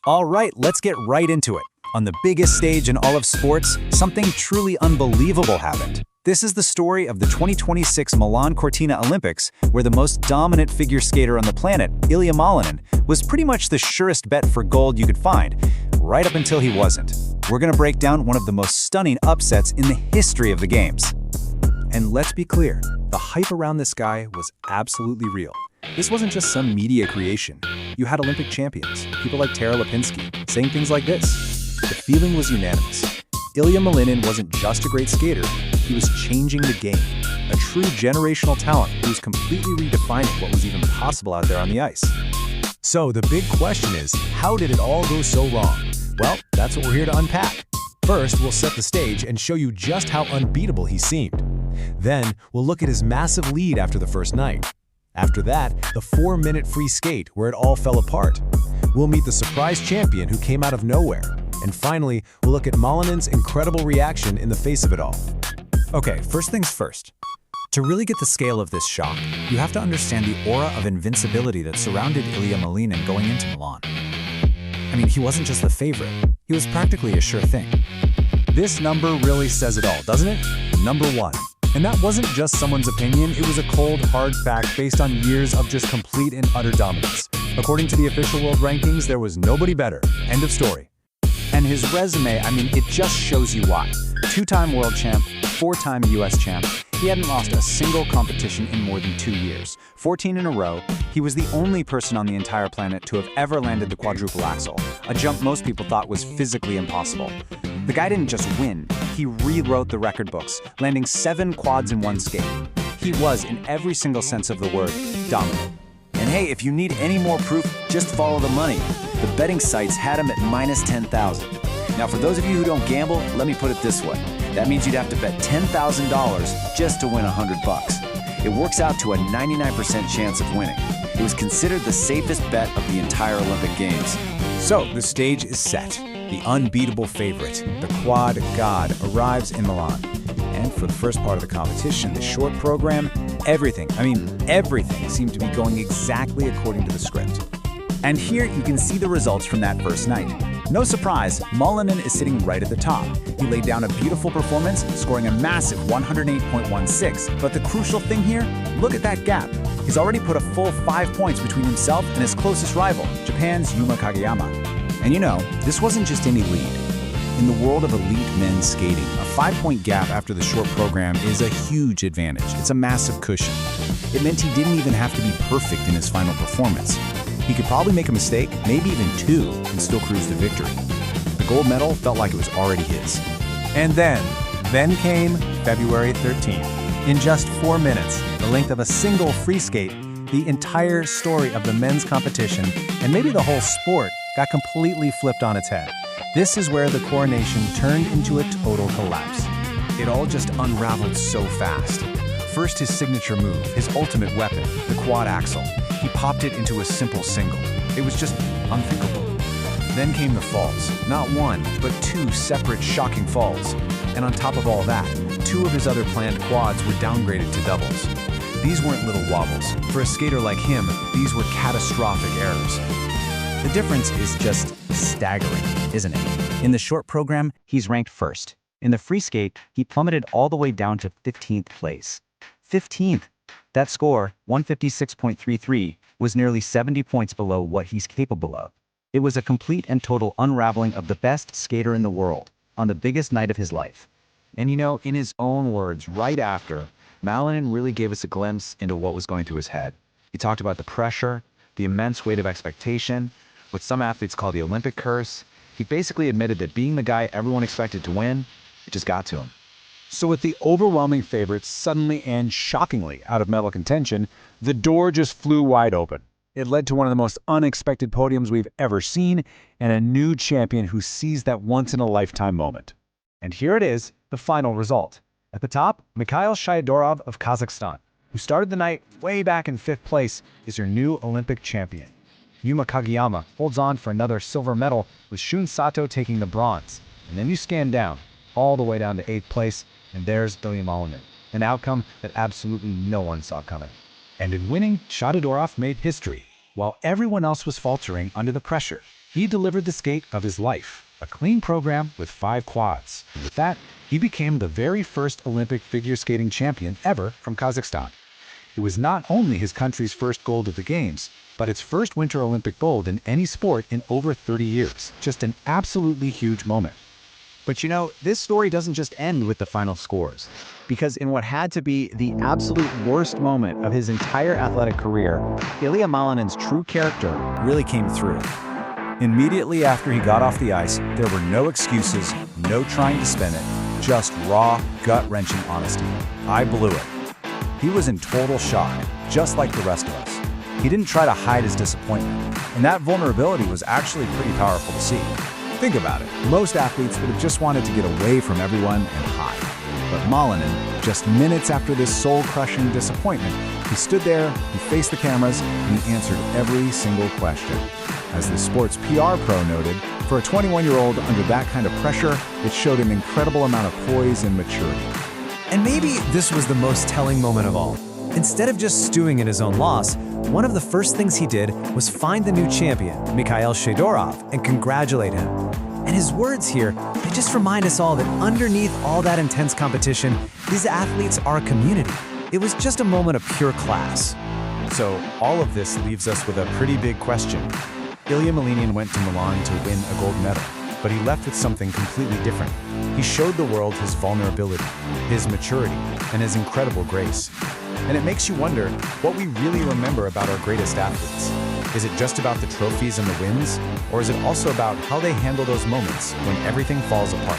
All right, let's get right into it. On the biggest stage in all of sports, something truly unbelievable happened. This is the story of the 2026 Milan Cortina Olympics, where the most dominant figure skater on the planet, Ilia Malinin, was pretty much the surest bet for gold you could find, right up until he wasn't. We're gonna break down one of the most stunning upsets in the history of the games. And let's be clear, the hype around this guy was absolutely real. This wasn't just some media creation. You had Olympic champions, people like Tara Lipinski, saying things like this. The feeling was unanimous. Ilia Malinin wasn't just a great skater, he was changing the game. A true generational talent who was completely redefining what was even possible out there on the ice. So the big question is, how did it all go so wrong? Well, that's what we're here to unpack. First, we'll set the stage and show you just how unbeatable he seemed. Then, we'll look at his massive lead after the first night. After that, the 4-minute free skate where it all fell apart. We'll meet the surprise champion who came out of nowhere. And finally, we'll look at Malinin's incredible reaction in the face of it all. Okay, first things first. To really get the scale of this shock, you have to understand the aura of invincibility that surrounded Ilia Malinin going into Milan. I mean, he wasn't just the favorite, he was practically a sure thing. This number really says it all, doesn't it? Number 1. And that wasn't just someone's opinion, it was a cold, hard fact based on years of just complete and utter dominance. According to the official world rankings, there was nobody better. End of story. And his resume, I mean, it just shows you why. 2-time world champ, 4-time US champ, he hadn't lost a single competition in more than 2 years. 14 in a row, he was the only person on the entire planet to have ever landed the quadruple axel, a jump most people thought was physically impossible. The guy didn't just win, he rewrote the record books, landing 7 quads in one skate. He was, in every single sense of the word, dominant. And hey, if you need any more proof, just follow the money. The betting sites had him at minus 10,000. Now, for those of you who don't gamble, let me put it this way. That means you'd have to bet $10,000 just to win $100. It works out to a 99% chance of winning. It was considered the safest bet of the entire Olympic Games. So, the stage is set. The unbeatable favorite, the quad god, arrives in Milan. And for the first part of the competition, the short program, everything seemed to be going exactly according to the script. And here you can see the results from that first night. No surprise, Malinin is sitting right at the top. He laid down a beautiful performance, scoring a massive 108.16. But the crucial thing here, look at that gap. He's already put a full 5 points between himself and his closest rival, Japan's Yuma Kageyama. And you know, this wasn't just any lead. In the world of elite men's skating, a 5-point gap after the short program is a huge advantage. It's a massive cushion. It meant he didn't even have to be perfect in his final performance. He could probably make a mistake, maybe even 2, and still cruise to victory. The gold medal felt like it was already his. And then came February 13th. In just 4 minutes, the length of a single free skate, the entire story of the men's competition, and maybe the whole sport, got completely flipped on its head. This is where the coronation turned into a total collapse. It all just unraveled so fast. First, his signature move, his ultimate weapon, the quad axel. He popped it into a simple single. It was just unthinkable. Then came the falls. Not 1, but 2 separate shocking falls. And on top of all that, 2 of his other planned quads were downgraded to doubles. These weren't little wobbles. For a skater like him, these were catastrophic errors. The difference is just staggering, isn't it? In the short program, he's ranked first. In the free skate, he plummeted all the way down to 15th place. 15th! That score, 156.33, was nearly 70 points below what he's capable of. It was a complete and total unraveling of the best skater in the world, on the biggest night of his life. And you know, in his own words, right after, Malinin really gave us a glimpse into what was going through his head. He talked about the pressure, the immense weight of expectation, what some athletes call the Olympic curse. He basically admitted that being the guy everyone expected to win, it just got to him. So with the overwhelming favorites suddenly and shockingly out of medal contention, the door just flew wide open. It led to one of the most unexpected podiums we've ever seen, and a new champion who seized that once-in-a-lifetime moment. And here it is, the final result. At the top, Mikhail Fyodorov of Kazakhstan, who started the night way back in 5th place, is your new Olympic champion. Yuma Kageyama holds on for another silver medal, with Shun Sato taking the bronze. And then you scan down, all the way down to 8th place, and there's Ilia Malinin, an outcome that absolutely no one saw coming. And in winning, Fyodorov made history, while everyone else was faltering under the pressure. He delivered the skate of his life, a clean program with 5 quads. And with that, he became the very first Olympic figure skating champion ever from Kazakhstan. It was not only his country's first gold at the Games, but its first Winter Olympic gold in any sport in over 30 years. Just an absolutely huge moment. But you know, this story doesn't just end with the final scores, because in what had to be the absolute worst moment of his entire athletic career, Ilia Malinin's true character Really came through. Immediately after he got off the ice, there were no excuses, no trying to spin it, just raw, gut-wrenching honesty. I blew it. He was in total shock, just like the rest of us. He didn't try to hide his disappointment, and that vulnerability was actually pretty powerful to see. Think about it. Most athletes would have just wanted to get away from everyone and hide. But Malinin, just minutes after this soul-crushing disappointment, he stood there, he faced the cameras, and he answered every single question. As the sports PR pro noted, for a 21-year-old under that kind of pressure, it showed an incredible amount of poise and maturity. And maybe this was the most telling moment of all. Instead of just stewing in his own loss, one of the first things he did was find the new champion, Mikhail Shedorov, and congratulate him. And his words here, they just remind us all that underneath all that intense competition, these athletes are a community. It was just a moment of pure class. So all of this leaves us with a pretty big question. Ilia Malinin went to Milan to win a gold medal, but he left with something completely different. He showed the world his vulnerability, his maturity, and his incredible grace. And it makes you wonder what we really remember about our greatest athletes. Is it just about the trophies and the wins, or is it also about how they handle those moments when everything falls apart?